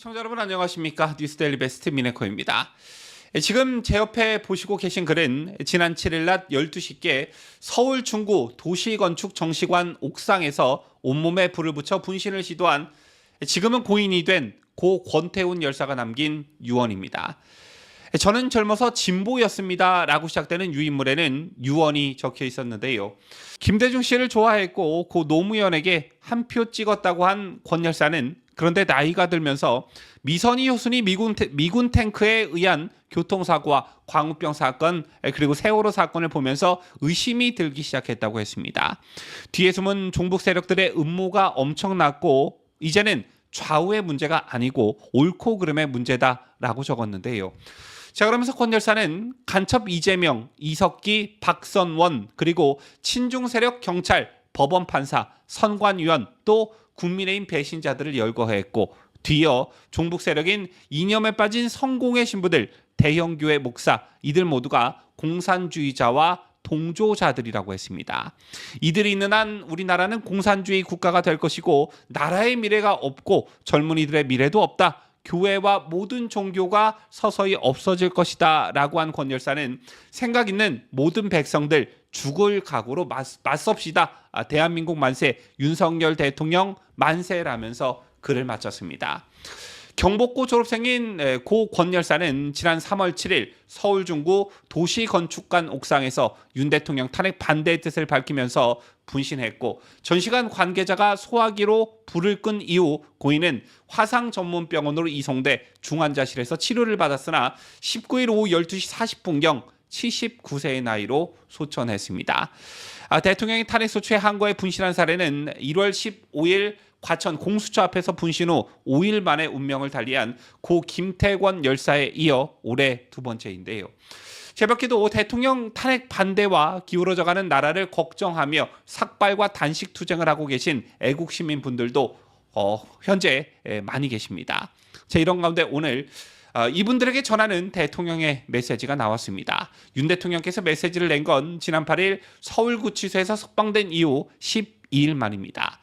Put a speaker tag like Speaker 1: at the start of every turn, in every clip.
Speaker 1: 시청자 여러분 안녕하십니까? 뉴스데일리 베스트 미네코입니다. 지금 제 옆에 보시고 계신 글은 지난 7일 낮 12시께 서울 중구 도시건축 정시관 옥상에서 온몸에 불을 붙여 분신을 시도한 지금은 고인이 된 고 권태훈 열사가 남긴 유언입니다. 저는 젊어서 진보였습니다 라고 시작되는 유인물에는 유언이 적혀 있었는데요. 김대중 씨를 좋아했고 고 노무현에게 한 표 찍었다고 한 권 열사는 그런데 나이가 들면서 미선희 효순이 미군 탱크에 의한 교통사고와 광우병 사건 그리고 세월호 사건을 보면서 의심이 들기 시작했다고 했습니다. 뒤에 숨은 종북 세력들의 음모가 엄청났고 이제는 좌우의 문제가 아니고 옳고 그름의 문제다라고 적었는데요. 자, 그러면서 권 열사는 간첩 이재명, 이석기, 박선원 그리고 친중 세력 경찰, 법원 판사, 선관위원 또 국민의힘 배신자들을 열거했고 뒤이어 종북 세력인 이념에 빠진 성공의 신부들, 대형교회 목사 이들 모두가 공산주의자와 동조자들이라고 했습니다. 이들이 있는 한 우리나라는 공산주의 국가가 될 것이고 나라의 미래가 없고 젊은이들의 미래도 없다. 교회와 모든 종교가 서서히 없어질 것이다 라고 한 권 열사는 생각 있는 모든 백성들 죽을 각오로 맞섭시다. 대한민국 만세, 윤석열 대통령 만세라면서 글을 마쳤습니다. 경복고 졸업생인 고 권 열사는 지난 3월 7일 서울 중구 도시건축관 옥상에서 윤 대통령 탄핵 반대의 뜻을 밝히면서 분신했고 전시관 관계자가 소화기로 불을 끈 이후 고인은 화상 전문병원으로 이송돼 중환자실에서 치료를 받았으나 19일 오후 12시 40분경 79세의 나이로 소천했습니다. 대통령이 탄핵소추에 항거해 분신한 사례는 1월 15일 과천 공수처 앞에서 분신 후 5일 만에 운명을 달리한 고 김태권 열사에 이어 올해 두 번째인데요. 새벽에도 대통령 탄핵 반대와 기울어져가는 나라를 걱정하며 삭발과 단식 투쟁을 하고 계신 애국 시민분들도 현재 많이 계십니다. 자, 이런 가운데 오늘 이분들에게 전하는 대통령의 메시지가 나왔습니다. 윤 대통령께서 메시지를 낸 건 지난 8일 서울구치소에서 석방된 이후 12일 만입니다.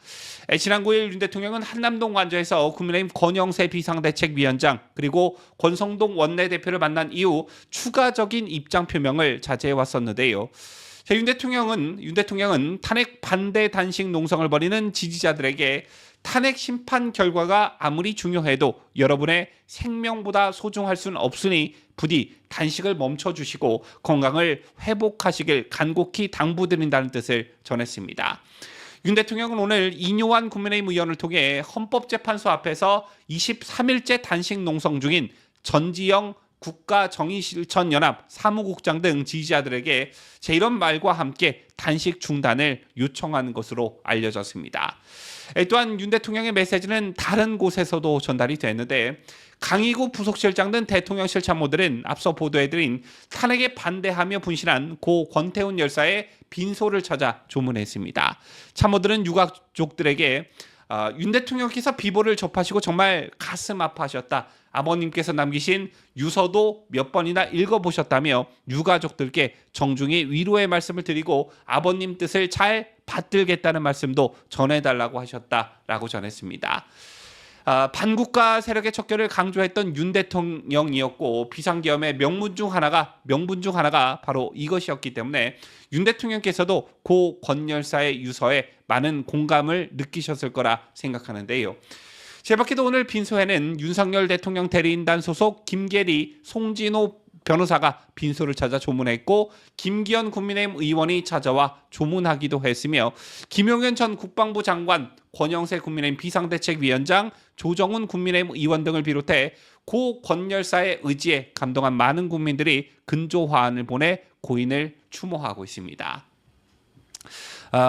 Speaker 1: 지난 9일 윤 대통령은 한남동 관저에서 국민의힘 권영세 비상대책위원장 그리고 권성동 원내대표를 만난 이후 추가적인 입장 표명을 자제해 왔었는데요. 윤 대통령은 탄핵 반대 단식 농성을 벌이는 지지자들에게 탄핵 심판 결과가 아무리 중요해도 여러분의 생명보다 소중할 수는 없으니 부디 단식을 멈춰주시고 건강을 회복하시길 간곡히 당부드린다는 뜻을 전했습니다. 윤 대통령은 오늘 이뇨한 국민의힘 의원을 통해 헌법재판소 앞에서 23일째 단식 농성 중인 전지영 국가정의실천연합 사무국장 등 지지자들에게 이런 말과 함께 단식 중단을 요청하는 것으로 알려졌습니다. 또한 윤 대통령의 메시지는 다른 곳에서도 전달이 됐는데 강희구 부속실장 등 대통령실 참모들은 앞서 보도해드린 탄핵에 반대하며 분신한 고 권태훈 열사의 빈소를 찾아 조문했습니다. 참모들은 유가족들에게 윤 대통령께서 비보를 접하시고 정말 가슴 아파하셨다. 아버님께서 남기신 유서도 몇 번이나 읽어보셨다며 유가족들께 정중히 위로의 말씀을 드리고 아버님 뜻을 잘 받들겠다는 말씀도 전해달라고 하셨다라고 전했습니다. 반국가 세력의 척결을 강조했던 윤 대통령이었고 비상계엄의 명분 중 하나가 바로 이것이었기 때문에 윤 대통령께서도 고 권 열사의 유서에 많은 공감을 느끼셨을 거라 생각하는데요. 제밖에도 오늘 빈소에는 윤석열 대통령 대리인단 소속 김계리, 송진호 변호사가 빈소를 찾아 조문했고 김기현 국민의힘 의원이 찾아와 조문하기도 했으며 김용현 전 국방부 장관, 권영세 국민의힘 비상대책위원장, 조정훈 국민의힘 의원 등을 비롯해 고 권 열사의 의지에 감동한 많은 국민들이 근조화환을 보내 고인을 추모하고 있습니다.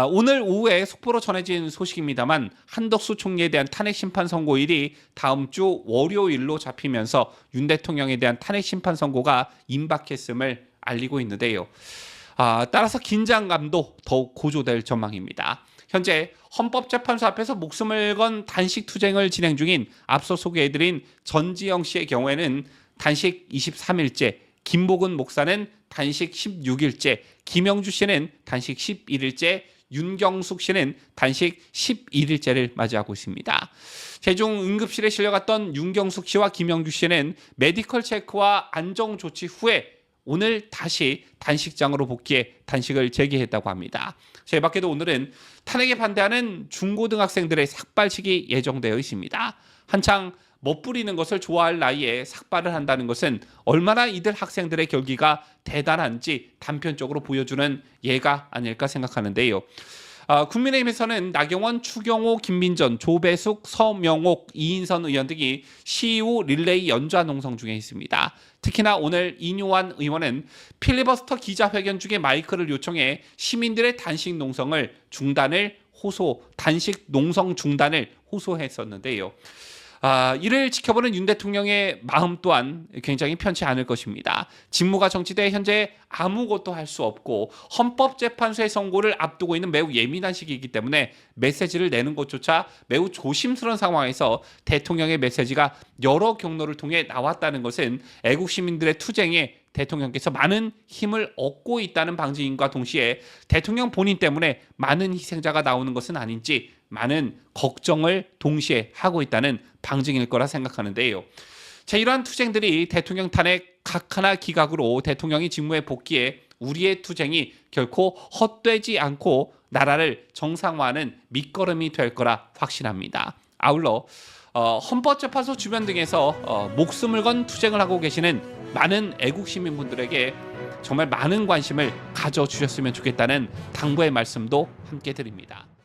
Speaker 1: 오늘 오후에 속보로 전해진 소식입니다만 한덕수 총리에 대한 탄핵 심판 선고일이 다음 주 월요일로 잡히면서 윤 대통령에 대한 탄핵 심판 선고가 임박했음을 알리고 있는데요. 따라서 긴장감도 더욱 고조될 전망입니다. 현재 헌법재판소 앞에서 목숨을 건 단식 투쟁을 진행 중인 앞서 소개해드린 전지영 씨의 경우에는 단식 23일째, 김복은 목사는 단식 16일째, 김영주 씨는 단식 11일째, 윤경숙 씨는 단식 11일째를 맞이하고 있습니다. 세종 응급실에 실려갔던 윤경숙 씨와 김영규 씨는 메디컬 체크와 안정 조치 후에 오늘 다시 단식장으로 복귀해 단식을 재개했다고 합니다. 이 밖에도 오늘은 탄핵에 반대하는 중고등학생들의 삭발식이 예정되어 있습니다. 한창 멋부리는 것을 좋아할 나이에 삭발을 한다는 것은 얼마나 이들 학생들의 결기가 대단한지 단편적으로 보여주는 예가 아닐까 생각하는데요. 국민의힘에서는 나경원, 추경호, 김민전, 조배숙, 서명옥, 이인선 의원 등이 시우 릴레이 연좌 농성 중에 있습니다. 특히나 오늘 이뇨한 의원은 필리버스터 기자회견 중에 마이크를 요청해 시민들의 단식 농성을 단식 농성 중단을 호소했었는데요. 이를 지켜보는 윤 대통령의 마음 또한 굉장히 편치 않을 것입니다. 직무가 정지돼 현재 아무것도 할 수 없고 헌법재판소의 선고를 앞두고 있는 매우 예민한 시기이기 때문에 메시지를 내는 것조차 매우 조심스러운 상황에서 대통령의 메시지가 여러 경로를 통해 나왔다는 것은 애국 시민들의 투쟁에 대통령께서 많은 힘을 얻고 있다는 방증인과 동시에 대통령 본인 때문에 많은 희생자가 나오는 것은 아닌지 많은 걱정을 동시에 하고 있다는 방증일 거라 생각하는데요. 이러한 투쟁들이 대통령 탄핵 각하나 기각으로 대통령이 직무에 복귀해 우리의 투쟁이 결코 헛되지 않고 나라를 정상화하는 밑거름이 될 거라 확신합니다. 아울러 헌법재판소 주변 등에서 목숨을 건 투쟁을 하고 계시는 많은 애국 시민분들에게 정말 많은 관심을 가져주셨으면 좋겠다는 당부의 말씀도 함께 드립니다.